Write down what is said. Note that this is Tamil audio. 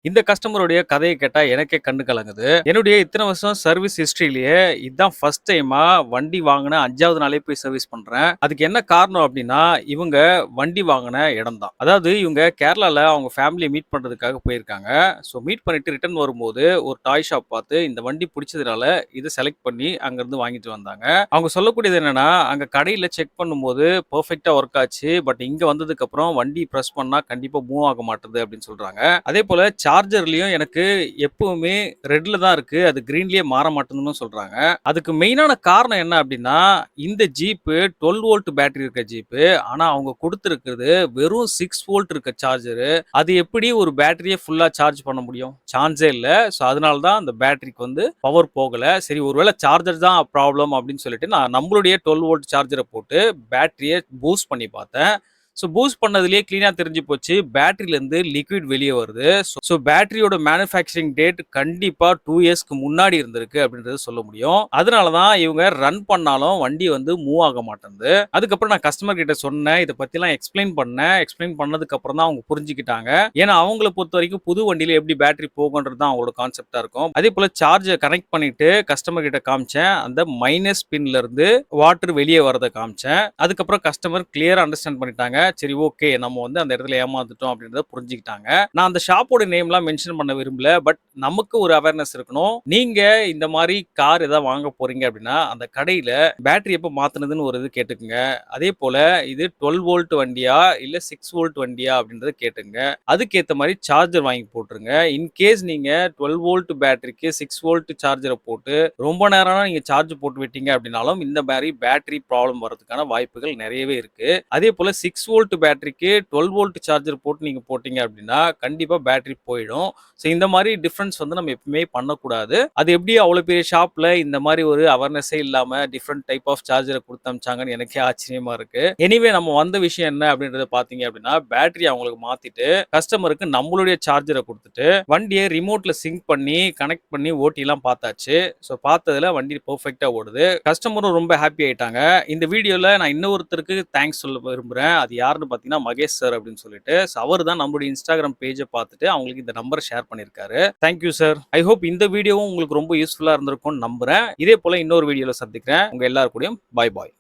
இந்த கஸ்டமருடைய கதைய கேட்டா எனக்கே கண்ணு கலங்குது. என்னுடைய இத்தன வருஷம் சர்வீஸ் ஹிஸ்டரியிலேயே இதான் ஃபர்ஸ்ட் டைமா வண்டி வாங்குன 5வது நாளே போய் சர்வீஸ் பண்றேன். அதுக்கு என்ன காரணம் அப்டின்னா, இவங்க வண்டி வாங்குன இடம் தான். அதாவது இவங்க கேரளால அவங்க ஃபேமிலிய மீட் பண்றதுக்காக போயிருக்காங்க. ஸோ மீட் பண்ணிட்டு ரிட்டர்ன் வரும்போது ஒரு டாய் ஷாப் பார்த்து இந்த வண்டி புடிச்சதுனால இத செலக்ட் பண்ணி அங்கருந்து வாங்கிட்டு வந்தாங்க. அவங்க சொல்லக்கூடியது என்னன்னா, அங்க கடையில செக் பண்ணும்போது பெர்ஃபெக்ட்டா ஒர்க் ஆச்சு. பட் இங்க வந்ததுக்கப்புறம் வண்டி பிரஸ் பண்ணா கண்டிப்பா மூவ் ஆக மாட்டுது அப்டின்னு சொல்றாங்க. அதேபோல சார்ஜர்லயும் எனக்கு எப்பவுமே ரெட்ல தான் இருக்கு. அது கிரீன்லயே மாற மாட்டேங்குதுன்னு சொல்றாங்க. அதுக்கு மெயினான காரணம் என்ன அப்டின்னா, இந்த ஜீப்பு 12 வோல்ட் பேட்டரி இருக்க ஜீப்பு. ஆனா அவங்க குடுத்திருக்கிறது வெறும் 6 வோல்ட் இருக்க சார்ஜரு. அது எப்படி ஒரு பேட்டரிய ஃபுல்லா சார்ஜ் பண்ண முடியும்? சான்ஸே இல்ல. ஸோ அதனால தான் அந்த பேட்டரிக்கு வந்து பவர் போகல. சரி ஒருவேள சார்ஜர் தான் ப்ராப்ளம் அப்டின்னு சொல்லிட்டு நான் நம்மளுடைய 12 வோல்ட் சார்ஜர போட்டு பேட்டரிய பூஸ்ட் பண்ணி பார்த்தேன். ஸோ பூஸ்ட் பண்ணதுலயே கிளீனா தெரிஞ்சு போச்சு. பேட்டரியிலருந்து லிக்விட் வெளிய வருது. ஸோ பேட்டரியோட மேனுஃபேக்சரிங் டேட் கண்டிப்பா 2 இயர்ஸ்க்கு முன்னாடி இருந்திருக்கு அப்படின்றத சொல்ல முடியும். அதனால தான் இவங்க ரன் பண்ணாலும் வண்டி வந்து மூவ் ஆக மாட்டேன்து. அதுக்கப்புறம் நான் கஸ்டமர் கிட்ட சொன்னேன். இத பத்திலாம் எக்ஸ்பிளைன் பண்ணேன். எக்ஸ்பிளைன் பண்ணதுக்கு அப்புறம் தான் அவங்க புரிஞ்சுக்கிட்டாங்க. ஏன்னா அவங்கள பொறுத்தவரைக்கும் புது வண்டியில எப்படி பேட்டரி போகும்ன்றது தான் அவங்களோட கான்செப்ட்டா இருக்கும். அதேபோல சார்ஜர் கனெக்ட் பண்ணிட்டு கஸ்டமர் கிட்ட காமிச்சேன். அந்த மைனஸ் பின்ல இருந்து வாட்டர் வெளிய வரத காமிச்சேன். அதுக்கப்புறம் கஸ்டமர் கிளியரா அண்டர்ஸ்டாண்ட் பண்ணிட்டாங்க. சரி ஓகே. நம்ம வந்து அந்த இடத்துல ஏமாந்துட்டோம் அப்படின்றத புரிஞ்சுக்கிட்டாங்க. நான் அந்த ஷாப்போட நேம்லாம் மென்ஷன் பண்ண விரும்பல. பட் நமக்கு ஒரு அவேர்னஸ் இருக்கணும். நீங்க இந்த மாரி கார் ஏதாவது வாங்க போறீங்க அப்படின்னா, அந்த கடையில பேட்டரி எப்ப மாத்துனதுன்னு ஒரு இது கேட்டுக்கங்க. அதேபோல இது 12 வோல்ட் வண்டியா, இல்ல 6 வோல்ட் வண்டியா அப்படின்றத கேட்டுங்க. அதுக்கேத்த மாரி சார்ஜர் வாங்கி போட்டுருங்க. இன்கேஸ் நீங்க 12 வோல்ட் பேட்டரிக்கு 6 வோல்ட் சார்ஜர போட்டு ரொம்ப நேரம் நீங்க சார்ஜ் போட்டு விட்டீங்க அப்படின்னாலும், இந்த மாரி பேட்டரி ப்ராப்ளம் வரதுக்கான வாய்ப்புகள் நெறையவே இருக்கு. அதேபோல 6 வோல்ட் பேட்டரிக்கு 12 வோல்ட் சார்ஜர் போட்டு நீங்க போட்டீங்க அப்படின்னா, கண்டிப்பா பேட்டரி போயிடும். ஸோ இந்த மாரி டிஃபரன்ஸ் வந்து நம்ம எப்பவுமே பண்ணக்கூடாது. அது எப்படி அவ்வளோ பெரிய ஷாப்ல இந்த மாரி ஒரு அவேர்னஸே இல்லாம டிஃபரண்ட் டைப் ஆஃப் சார்ஜர குடுத்து அனுப்பிச்சாங்கன்னு எனக்கே ஆச்சரியமா இருக்கு. எனிவே நம்ம வந்த விஷயம் என்ன அப்படின்றத பார்த்தீங்க அப்படின்னா, பேட்டரி அவங்களுக்கு மாத்திட்டு, கஸ்டமருக்கு நம்மளுடைய சார்ஜர குடுத்துட்டு, வண்டிய ரிமோட்ல சிங்க் பண்ணி, கனெக்ட் பண்ணி ஓட்டிலாம் பார்த்தாச்சு. ஸோ பார்த்ததுல வண்டி பெர்ஃபெக்ட்டா ஓடுது. கஸ்டமரும் ரொம்ப ஹாப்பி ஆயிட்டாங்க. இந்த வீடியோல நான் இன்னொருத்தருக்கு தேங்க்ஸ் சொல்ல விரும்புறேன். அது யாருன்னு பார்த்தீங்கன்னா, மகேஷ் சார் அப்படின்னு சொல்லிட்டு. ஸோ அவரு தான் நம்மளுடைய Instagram பேஜ பார்த்துட்டு அவங்களுக்கு இந்த நம்பர ஷேர் பண்ணியிருக்காரு. Thank you sir. I hope இந்த வீடியோவும் உங்களுக்கு ரொம்ப யூஸ்ஃபுல்லா இருந்திருக்கும்னு நம்புறேன். இதே போல இன்னொரு வீடியோல சந்திக்கிறேன். உங்க எல்லார் கூடயும் பாய் பாய்.